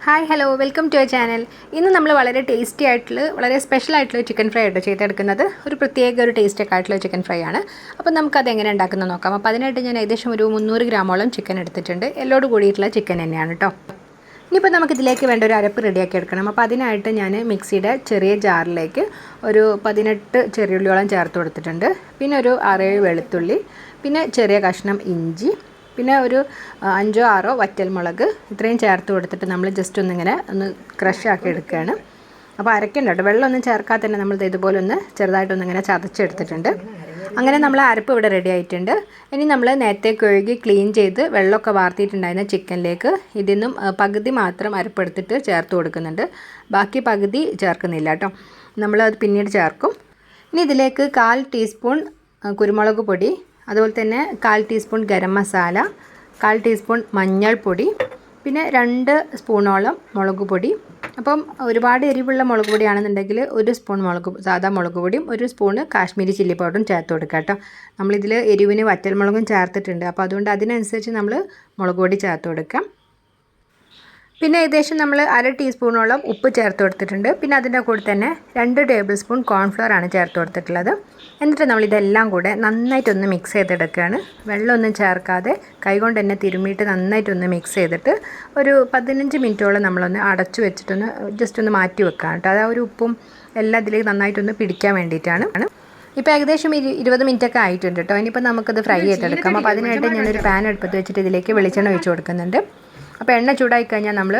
Hi hello welcome to our channel. ഇന്ന് നമ്മൾ വളരെ ടേസ്റ്റി ആയിട്ടുള്ള വളരെ സ്പെഷ്യൽ ആയിട്ടുള്ള ചിക്കൻ ഫ്രൈ ആയിട്ട് ചെയ്തെടുക്കുന്നത്. ഒരു പ്രത്യേക ഒരു ടേസ്റ്റൊക്കെ ആയിട്ടുള്ള ചിക്കൻ ഫ്രൈ ആണ്. അപ്പോൾ നമുക്കത് എങ്ങനെ ഉണ്ടാക്കുന്നത് നോക്കാം. അപ്പോൾ അതിനായിട്ട് ഞാൻ ഏകദേശം ഒരു 300 ഗ്രാമോളം ചിക്കൻ എടുത്തിട്ടുണ്ട്. എല്ലോട് കൂടിയിട്ടുള്ള ചിക്കൻ തന്നെയാണ് കേട്ടോ. ഇനിയിപ്പോൾ നമുക്കിതിലേക്ക് വേണ്ട ഒരു അരപ്പ് റെഡിയാക്കി എടുക്കണം. അപ്പോൾ അതിനായിട്ട് ഞാൻ മിക്സിയുടെ ചെറിയ ജാറിലേക്ക് ഒരു 18 ചെറിയുള്ളിയോളം ചേർത്ത് കൊടുത്തിട്ടുണ്ട്. പിന്നെ ഒരു 6-7 വെളുത്തുള്ളി, പിന്നെ ചെറിയ കഷ്ണം ഇഞ്ചി, പിന്നെ ഒരു 5-6 വറ്റൽമുളക് ഇത്രയും ചേർത്ത് കൊടുത്തിട്ട് നമ്മൾ ജസ്റ്റ് ഒന്ന് ക്രഷ് ആക്കി എടുക്കുകയാണ്. അപ്പോൾ അരയ്ക്കണ്ട കേട്ടോ, വെള്ളമൊന്നും ചേർക്കാതെ തന്നെ നമ്മൾ ഇതുപോലെ ഒന്ന് ചെറുതായിട്ടൊന്നിങ്ങനെ ചതച്ചെടുത്തിട്ടുണ്ട്. അങ്ങനെ നമ്മൾ അരപ്പ് ഇവിടെ റെഡി ആയിട്ടുണ്ട്. ഇനി നമ്മൾ നേരത്തെ കഴുകി ക്ലീൻ ചെയ്ത് വെള്ളമൊക്കെ വാർത്തിയിട്ടുണ്ടായിരുന്ന ചിക്കനിലേക്ക് ഇതിൽ നിന്നും പകുതി മാത്രം അരപ്പെടുത്തിട്ട് ചേർത്ത് കൊടുക്കുന്നുണ്ട്. ബാക്കി പകുതി ചേർക്കുന്നില്ല കേട്ടോ, നമ്മളത് പിന്നീട് ചേർക്കും. ഇനി ഇതിലേക്ക് 1/4 ടീസ്പൂൺ കുരുമുളക് പൊടി, അതുപോലെ തന്നെ 1/4 ടീസ്പൂൺ ഗരം മസാല, 1/4 ടീസ്പൂൺ മഞ്ഞൾപ്പൊടി, പിന്നെ 2 സ്പൂണോളം മുളക് പൊടി. അപ്പം ഒരുപാട് എരിവുള്ള മുളക് പൊടിയാണെന്നുണ്ടെങ്കിൽ 1 സ്പൂൺ സാധാ മുളക് പൊടിയും 1 സ്പൂണ് കാശ്മീരി ചില്ലി പൗഡറും ചേർത്ത് കൊടുക്കുക കേട്ടോ. നമ്മളിതിൽ എരിവിന് വറ്റൽമുളകും ചേർത്തിട്ടുണ്ട്, അപ്പോൾ അതുകൊണ്ട് അതിനനുസരിച്ച് നമ്മൾ മുളക് പൊടി ചേർത്ത് കൊടുക്കാം. പിന്നെ ഏകദേശം നമ്മൾ 1/2 ടീസ്പൂണോളം ഉപ്പ് ചേർത്ത് കൊടുത്തിട്ടുണ്ട്. പിന്നെ അതിൻ്റെ കൂടെ തന്നെ 2 ടേബിൾ സ്പൂൺ കോൺഫ്ലവർ ആണ് ചേർത്ത് കൊടുത്തിട്ടുള്ളത്. എന്നിട്ട് നമ്മളിതെല്ലാം കൂടെ നന്നായിട്ടൊന്ന് മിക്സ് ചെയ്തെടുക്കുകയാണ്. വെള്ളമൊന്നും ചേർക്കാതെ കൈകൊണ്ട് തന്നെ തിരുമ്മിയിട്ട് നന്നായിട്ടൊന്ന് മിക്സ് ചെയ്തിട്ട് ഒരു 15 മിനിറ്റോളം നമ്മളൊന്ന് അടച്ചു വെച്ചിട്ടൊന്ന് ജസ്റ്റ് ഒന്ന് മാറ്റി വെക്കാം കേട്ടോ. അത് ആ ഒരു ഉപ്പും എല്ലാം ഇതിലേക്ക് നന്നായിട്ടൊന്ന് പിടിക്കാൻ വേണ്ടിയിട്ടാണ്. ഇപ്പോൾ ഏകദേശം 20 മിനിറ്റൊക്കെ ആയിട്ടുണ്ട് കേട്ടോ. ഇനിയിപ്പോൾ നമുക്കത് ഫ്രൈ ചെയ്തെടുക്കാം. അപ്പോൾ അതിനായിട്ട് ഞാനൊരു പാൻ അടുപ്പത്ത് വെച്ചിട്ട് ഇതിലേക്ക് വെളിച്ചെണ്ണ ഒഴിച്ച് കൊടുക്കുന്നുണ്ട്. അപ്പോൾ എണ്ണ ചൂടായി കഴിഞ്ഞാൽ നമ്മൾ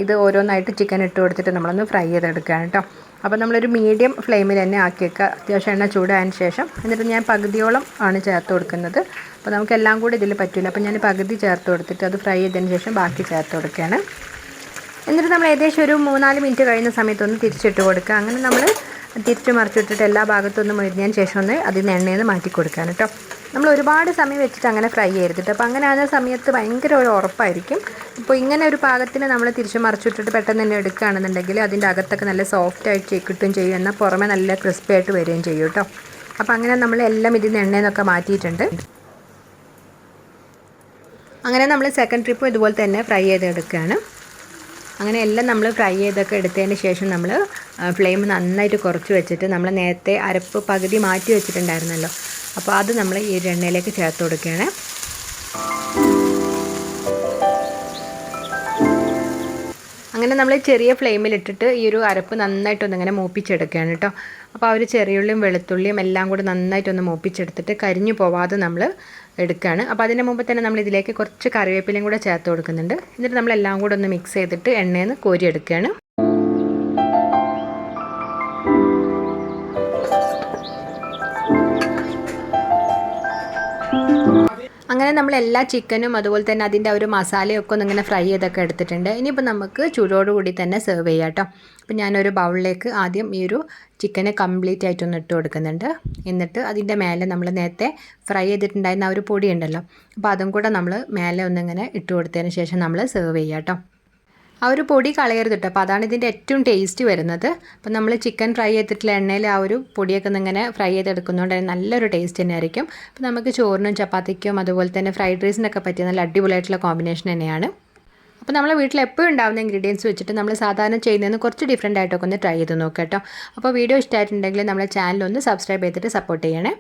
ഇത് ഓരോന്നായിട്ട് ചിക്കൻ ഇട്ട് കൊടുത്തിട്ട് നമ്മളൊന്ന് ഫ്രൈ ചെയ്തെടുക്കുകയാണ് കേട്ടോ. അപ്പോൾ നമ്മളൊരു മീഡിയം ഫ്ലെയിമിൽ തന്നെ ആക്കി വെക്കുക. അത്യാവശ്യം എണ്ണ ചൂടായതിന് ശേഷം എന്നിട്ട് ഞാൻ പകുതിയോളം ആണ് ചേർത്ത് കൊടുക്കുന്നത്. അപ്പോൾ നമുക്കെല്ലാം കൂടി ഇതിൽ പറ്റില്ല, അപ്പോൾ ഞാൻ പകുതി ചേർത്ത് കൊടുത്തിട്ട് അത് ഫ്രൈ ചെയ്തതിന് ശേഷം ബാക്കി ചേർത്ത് കൊടുക്കുകയാണ്. എന്നിട്ട് നമ്മൾ ഏകദേശം ഒരു 3-4 മിനിറ്റ് കഴിയുന്ന സമയത്തൊന്ന് തിരിച്ചിട്ട് കൊടുക്കുക. അങ്ങനെ നമ്മൾ തിരിച്ച് മറിച്ചിട്ടിട്ട് എല്ലാ ഭാഗത്തും ഒന്ന് മൊരിഞ്ഞതിന് ശേഷം ഒന്ന് അതിൽ നിന്ന് എണ്ണയിൽ നിന്ന് മാറ്റി കൊടുക്കാൻ കേട്ടോ. നമ്മൾ ഒരുപാട് സമയം വെച്ചിട്ട് അങ്ങനെ ഫ്രൈ ചെയ്തിട്ട്, അപ്പോൾ അങ്ങനെ ആകുന്ന സമയത്ത് ഭയങ്കര ഒരു ഉറപ്പായിരിക്കും. ഇപ്പോൾ ഇങ്ങനെ ഒരു പാകത്തിന് നമ്മൾ തിരിച്ച് മറിച്ചിട്ടിട്ട് പെട്ടെന്ന് തന്നെ എടുക്കുകയാണെന്നുണ്ടെങ്കിൽ അതിൻ്റെ അകത്തൊക്കെ നല്ല സോഫ്റ്റായിട്ട് കിട്ടുകയും ചെയ്യും, എന്നാൽ പുറമെ നല്ല ക്രിസ്പി ആയിട്ട് വരികയും ചെയ്യും കേട്ടോ. അപ്പോൾ അങ്ങനെ നമ്മൾ എല്ലാം ഇതിൽ നിന്ന് എണ്ണയിൽ നിന്നൊക്കെ മാറ്റിയിട്ടുണ്ട്. അങ്ങനെ നമ്മൾ സെക്കൻഡ് ട്രിപ്പും ഇതുപോലെ തന്നെ ഫ്രൈ ചെയ്തെടുക്കുകയാണ്. അങ്ങനെ എല്ലാം നമ്മൾ ഫ്രൈ ചെയ്തൊക്കെ എടുത്തതിന് ശേഷം നമ്മൾ ഫ്ലെയിം നന്നായിട്ട് കുറച്ച് വെച്ചിട്ട് നമ്മൾ നേരത്തെ അരപ്പ് പകുതി മാറ്റി വെച്ചിട്ടുണ്ടായിരുന്നല്ലോ, അപ്പോൾ അത് നമ്മൾ ഈ ഒരു എണ്ണയിലേക്ക് ചേർത്ത് കൊടുക്കുകയാണ്. അങ്ങനെ നമ്മൾ ചെറിയ ഫ്ലെയിമിലിട്ടിട്ട് ഈ ഒരു അരപ്പ് നന്നായിട്ടൊന്നിങ്ങനെ മൂപ്പിച്ചെടുക്കുകയാണ് കേട്ടോ. അപ്പോൾ ആ ഒരു ചെറിയുള്ളിയും വെളുത്തുള്ളിയും എല്ലാം കൂടി നന്നായിട്ടൊന്ന് മൂപ്പിച്ചെടുത്തിട്ട് കരിഞ്ഞു പോവാതെ നമ്മൾ എടുക്കുകയാണ്. അപ്പോൾ അതിന് മുമ്പ് തന്നെ നമ്മൾ ഇതിലേക്ക് കുറച്ച് കറിവേപ്പിലയും കൂടെ ചേർത്ത് കൊടുക്കുന്നുണ്ട്. എന്നിട്ട് നമ്മളെല്ലാം കൂടെ ഒന്ന് മിക്സ് ചെയ്തിട്ട് എണ്ണയിൽ നിന്ന് കോരിയെടുക്കുകയാണ്. അങ്ങനെ നമ്മൾ എല്ലാ ചിക്കനും അതുപോലെ തന്നെ അതിൻ്റെ ഒരു മസാലയൊക്കെ ഒന്നിങ്ങനെ ഫ്രൈ ചെയ്തൊക്കെ എടുത്തിട്ടുണ്ട്. ഇനിയിപ്പോൾ നമുക്ക് ചൂടോടുകൂടി തന്നെ സെർവ് ചെയ്യാം കേട്ടോ. അപ്പോൾ ഞാനൊരു ബൗളിലേക്ക് ആദ്യം ഈ ഒരു ചിക്കനെ കംപ്ലീറ്റ് ആയിട്ടൊന്ന് ഇട്ട് കൊടുക്കുന്നുണ്ട്. എന്നിട്ട് അതിൻ്റെ മേലെ നമ്മൾ നേരത്തെ ഫ്രൈ ചെയ്തിട്ടുണ്ടായിരുന്ന ആ ഒരു പൊടി ഉണ്ടല്ലോ, അപ്പോൾ അതും കൂടെ നമ്മൾ മേലെ ഒന്നിങ്ങനെ ഇട്ട് കൊടുത്തതിന് ശേഷം നമ്മൾ സെർവ് ചെയ്യാം കേട്ടോ. ആ ഒരു പൊടി കളയരുത് കേട്ടോ, അപ്പോൾ അതാണ് ഇതിൻ്റെ ഏറ്റവും ടേസ്റ്റ് വരുന്നത്. അപ്പോൾ നമ്മൾ ചിക്കൻ ഫ്രൈ ചെയ്തിട്ടുള്ള എണ്ണയിൽ ആ ഒരു പൊടിയൊക്കെ ഒന്നിങ്ങനെ ഫ്രൈ ചെയ്തെടുക്കുന്നതുകൊണ്ട് നല്ലൊരു ടേസ്റ്റ് തന്നെ ആയിരിക്കും. അപ്പോൾ നമുക്ക് ചോറിനും ചപ്പാത്തിക്കും അതുപോലെ തന്നെ ഫ്രൈഡ് റൈസിനൊക്കെ പറ്റിയ നല്ല അടിപൊളിയായിട്ടുള്ള കോമ്പിനേഷൻ തന്നെയാണ്. അപ്പോൾ നമ്മൾ വീട്ടിൽ എപ്പോഴും ഉണ്ടാകുന്ന ഇൻഗ്രീഡിയൻസ് വെച്ചിട്ട് നമ്മൾ സാധാരണ ചെയ്യുന്നതിന് കുറച്ച് ഡിഫറെൻ്റ് ആയിട്ടൊക്കെ ഒന്ന് ട്രൈ ചെയ്ത് നോക്കാം കേട്ടോ. അപ്പോൾ വീഡിയോ ഇഷ്ടമായിട്ടുണ്ടെങ്കിൽ നമ്മളെ ചാനൽ ഒന്ന് സബ്സ്ക്രൈബ് ചെയ്തിട്ട് സപ്പോർട്ട് ചെയ്യണേ.